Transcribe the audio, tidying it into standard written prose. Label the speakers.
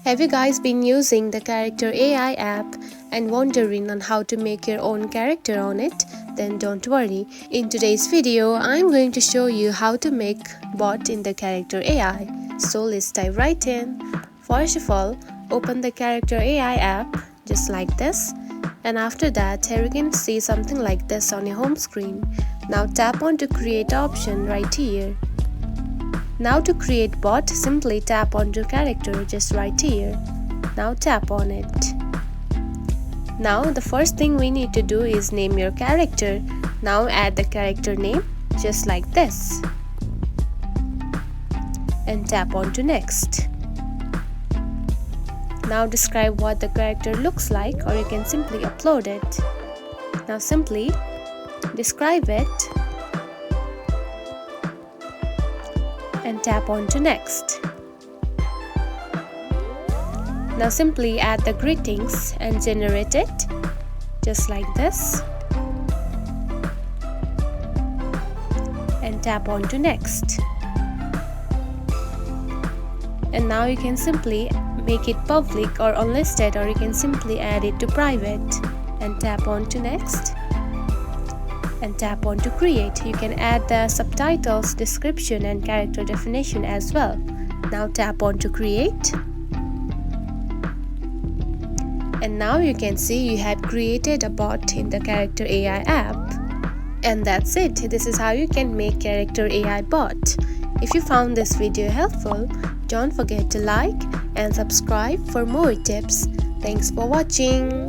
Speaker 1: Have you guys been using the Character AI app and wondering on how to make your own character on it? Then don't worry. In today's video, I'm going to show you how to make bot in the Character AI. So let's dive right in. First of all, open the Character AI app just like this. And after that, here you can see something like this on your home screen. Now tap on to create option right here. Now to create bot, simply tap onto character just right here. Now tap on it. Now the first thing we need to do is name your character. Now add the character name just like this. And tap on to next. Now describe what the character looks like, or you can simply upload it. Now simply describe it and tap on to next. Now simply add the greetings and generate it just like this and tap on to next. And now you can simply make it public or unlisted, or you can simply add it to private and tap on to next and tap on to create. You can add the subtitles, description and character definition as well. Now tap on to create. And now you can see you have created a bot in the Character AI app. And that's it. This is how you can make Character AI bot. If you found this video helpful, don't forget to like and subscribe for more tips. Thanks for watching.